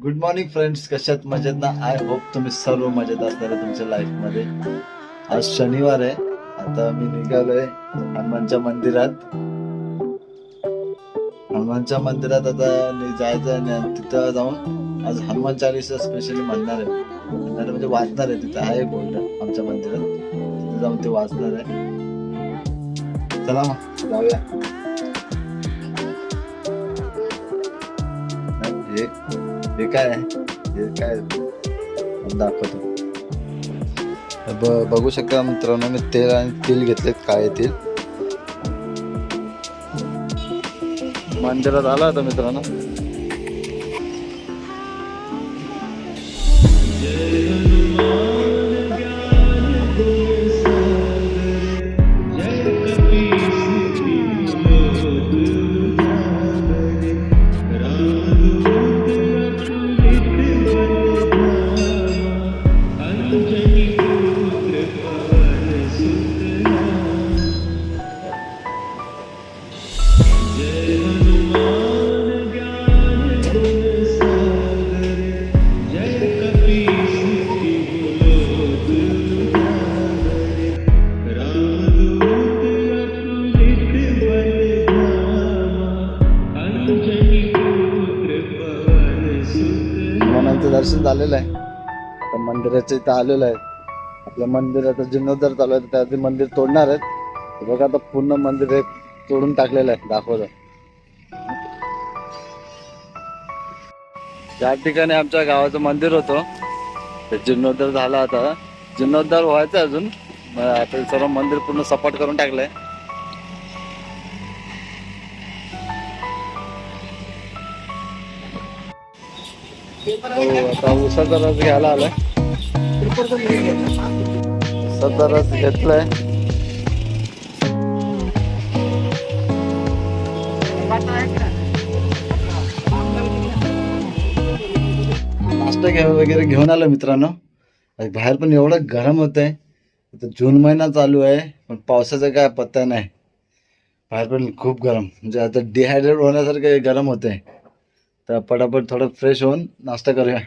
Good morning friends, कशात मजेत ना? आय होप तुम्ही सर्व मजेत असणार आहे तुमच्या लाईफ मध्ये. आज शनिवार आहे. आता मी निघालोय हनुमानच्या मंदिरात. हनुमानच्या मंदिरात आता जायचं आणि तिथं जाऊन आज हनुमान चालीसा स्पेशली म्हणणार आहे. म्हणणार म्हणजे वाचणार आहे. तिथं आहे बोर्ड आमच्या मंदिरात, तिथे जाऊन ते वाचणार आहे. चला मग जाऊया. हे हे काय आहे? हे काय दाखवतो. बघू शकता मित्रांनो, मी तेल आणि तिल घेतलेत, काळे तेल. मंदिरात आला होता मित्रांनो. हनुमानांचं दर्शन झालेलं आहे. आता मंदिराच्या इथं आलेलं आहे. आपल्या मंदिराचा जीर्णोद्धार चालू आहे, त्या मंदिर तोडणार आहेत. बघा आता पूर्ण मंदिर हे तोडून टाकलेलं आहे. दाखवलं ज्या ठिकाणी आमच्या गावाचं मंदिर होतं ते जीर्णोद्धार झाला. आता जीर्णोद्धार व्हायचं अजून. आता सर्व मंदिर पूर्ण सपाट करून टाकलंय. आता उसाचा रस घ्यायला आलाय. उसाचा रस घेतलाय. नाश्ता वगैरे घेऊन आलो मित्रांनो. बाहेर पण एवढं गरम होत आहे. जून महिना चालू आहे पण पावसाचा काय पत्ता नाही. बाहेर पण खूप गरम, म्हणजे आता डिहायड्रेट होण्यासारखं गरम होत आहे. तर पटापट थोडं फ्रेश होऊन नाश्ता करूया.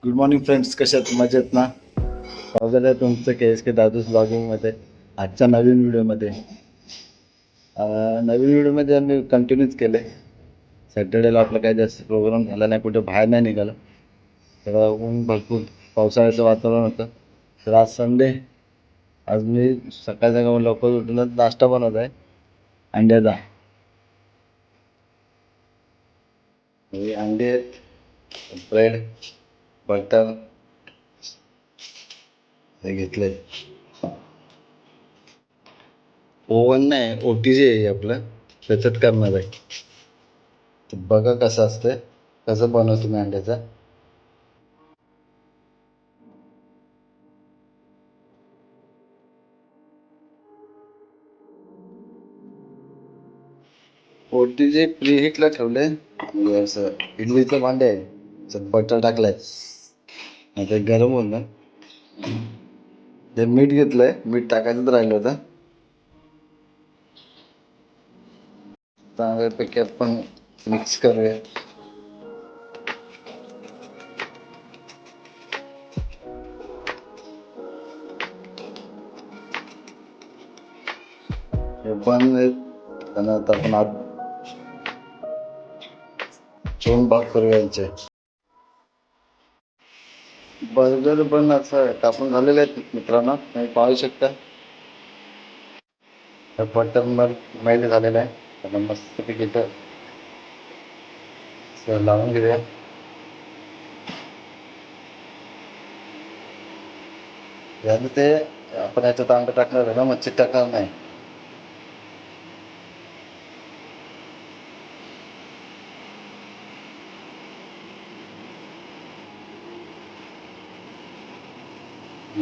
गुड मॉर्निंग फ्रेंड्स, कशात मजेत ना? स्वागत आहे तुमचं KSK दादूस ब्लॉगिंगमध्ये. आजच्या नवीन व्हिडिओमध्ये आम्ही कंटिन्यूच केले. सॅटर्डेला आपला काही जास्त प्रोग्राम झाला नाही, कुठे बाहेर नाही निघालं. तर ऊन भरपूर, पावसाळ्याचं वातावरण होतं. तर आज संडे. आज मी सकाळ सकाळ लवकर उठूनच नाश्ता बनवत आहे, अंड्याचा. अंडे, ब्रेड, बटर हे घेतले. ओव्हन नाही, OTG आहे आपलं, त्याच्यात करणार आहे. तर बघा कसं असतंय, कसं बनवतो मी अंड्याचा. OTG प्रीहीटला ठेवलंय. म्हणजे असं इडलीचं भांडे आहे, त्याच्यात बटर टाकलंय. आता गरम होईल ना. ते मीठ घेतलंय, मीठ टाकायचं राहिलं होतं. चांगल्यापैकी आपण मिक्स करूया. हे पण त्यांना आता आपण आत दोन भाग करूया यांचे. बर्गर पण असं कापून झालेले आहेत मित्रांनो, तुम्ही पाहू शकता. बटर मेल्ट झालेलं आहे. त्यांना मस्तपैकी इथं लावून घेऊया. यानं ते आपण याच्यात अंड टाकणार आहे ना, मच्छी टाकणार नाही.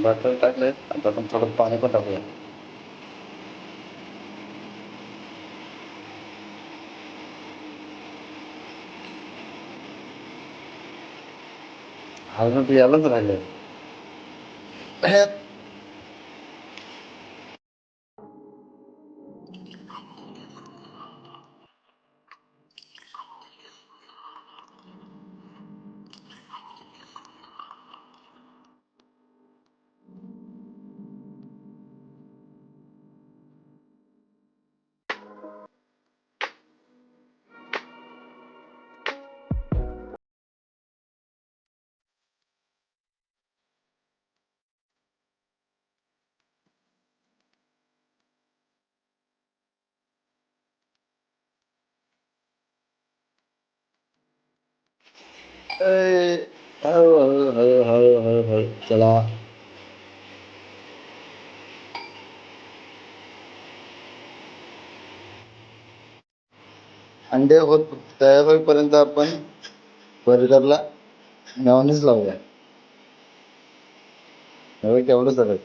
बटर टाकलंय, आता आपण थोडं पाणी पण टाकूया. अजून ते यालाच राहिले. हळू हळू हळू हळू हळू चला. अंडे होत तयार होईपर्यंत आपण बर्गरला मेयोनीज लावूया. केवढं सगळं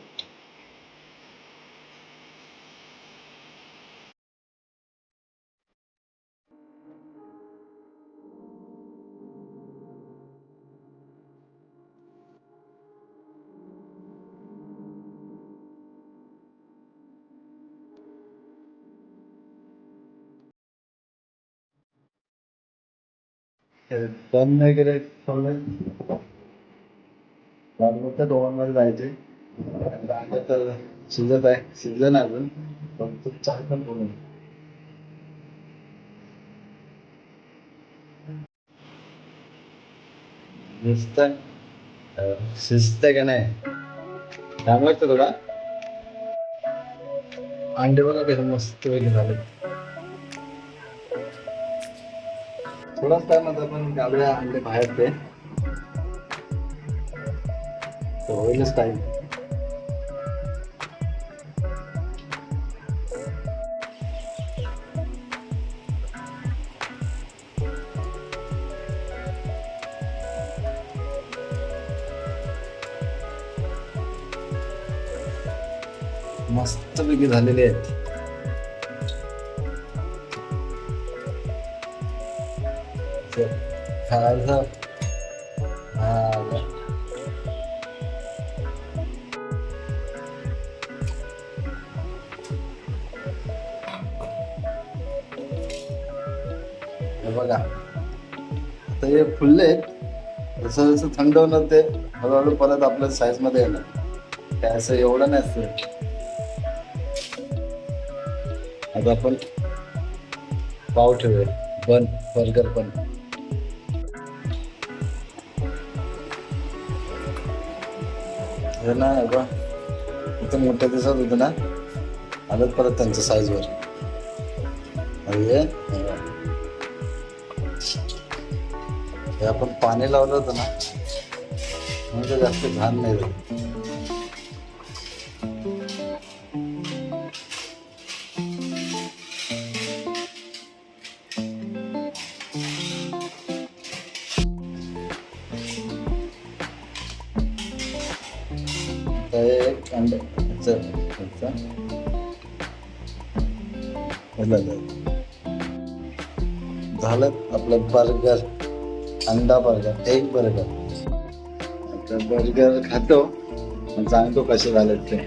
बन वगैरे ठेवलं. त्या दोघांमध्ये जायचे. अंडे तर शिजत आहे, शिजलं नाही अजून पण खूप छान पण बनवलं. नुसतं शिजतंय का नाही टाइम लागतो थोडा. अंडे बघा कसं मस्त वगैरे झाले. थोडाच टाइम आता पण काढूया अंडे बाहेर ते होईलच टाइम. मस्तपैकी झालेले आहेत. खायचं बघा आता हे फुलले आहेत. जसं जसं थंड होणार ते हळूहळू परत आपल्या साईज मध्ये येणार. काय असं एवढं नाही असतं. आता आपण पाव ठेवूया. बन बर्गर पण हे ना बा इथं मोठ्या दिसत होतं ना आलं परत त्यांच्या साईजवर. हे आपण पाणी लावलं होतं ना म्हणजे जास्त घाण नाही झालं. एक अंडे झालं आपलं बर्गर. अंडा बर्गर, एक बर्गर. आता बर्गर खातो आणि सांगतो कसे झाले ते.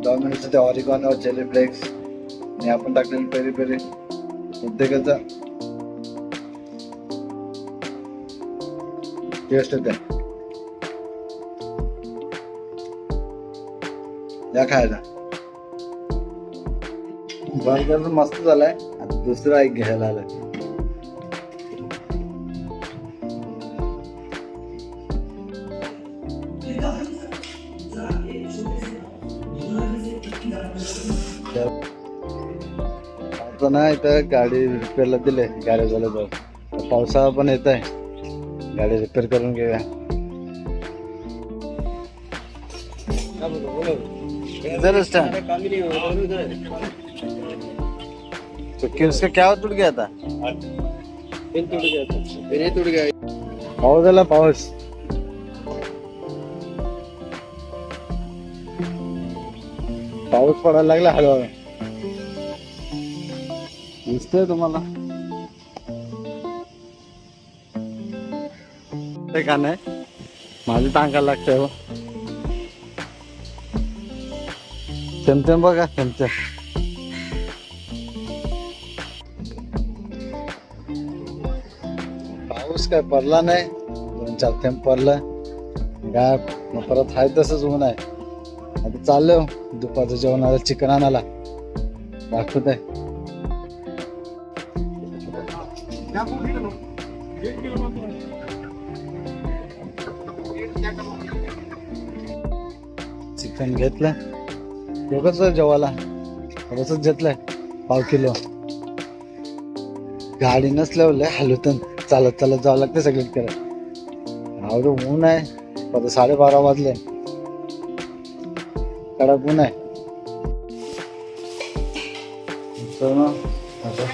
डॉमिनोजचे ते ऑरिगॅनो, चिली फ्लेक्स आणि आपण टाकलेले पेरी पेरी प्रत्येकाचा टेस्ट येते. या खायला बर्गर मस्त झालाय. आता दुसरा एक घ्यायला आलाय. आता ना इथं गाडी रिपेअरला दिले. गाडी झालं पावसाळा पण येत आहे. गाडी रिपेअर करून घेऊया. तो उसका क्या टूट गया था? टूट गया. पाऊस आला पाऊस. पाऊस पडायला लागला हळूहळू. दिसतंय तुम्हाला ते का नाही? माझी टांगायला लागतंय हो. चमचम बघा चमचम. पाऊस काय पडला नाही. 2-4 थेंब पडला काय परत हाय तसंच ऊन आहे. आता चाललो दुपारचं जेवणाला चिकन आणायला. दाखवत आहे चिकन घेतलं दोघंच जेवायला थोडंसंच घेतलंय 1/2 किलो. गाडी नसल्यावर लय हलवतून चालत चालत जावं लागतं सगळीकडे. आवडं ऊन आहे, आता 12:30 वाजले, कडक ऊन आहे. तर ना आता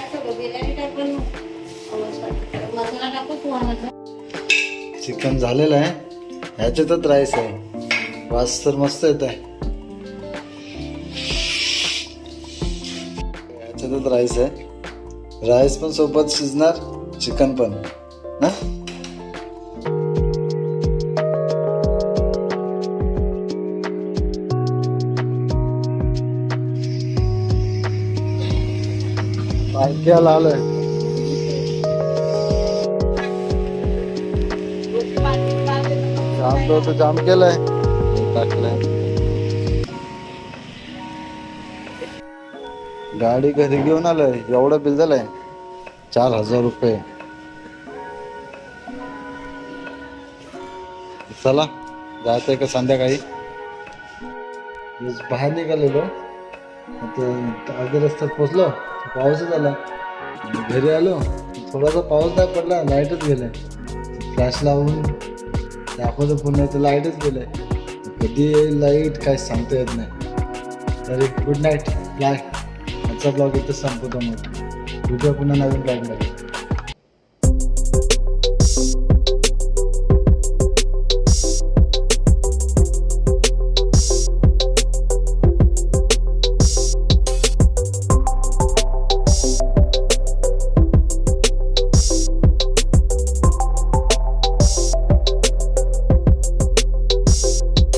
चिकन झालेलं आहे, ह्याच्यातच राईस आहे. वास तर मस्त येत आहे. ह्याच्यातच राईस आहे, राईस पण सोबत शिजणार, चिकन पण ना. पालख्याला आलोय. जाम तो जाम केलंय, टाकलंय. गाडी घरी घेऊन आलोय, एवढं बिल झालंय 4,000 रुपये. चला जायचंय का संध्याकाळी. बाहेर निघालेलो, अर्ध्या रस्त्यात पोचलो, पाऊसच आला. घरी आलो, थोडासा पाऊस नाही पडला, लाईटच गेलाय. फ्लॅश लावून दाखवलं पुन्हा तर लाईटच गेलंय. कधी लाईट काय सांगता येत नाही. तरी गुड नाईट. आजचा ब्लॉग इथं संपवतो. मग व्हिडिओ पुन्हा नवीन ब्लॉग मध्ये.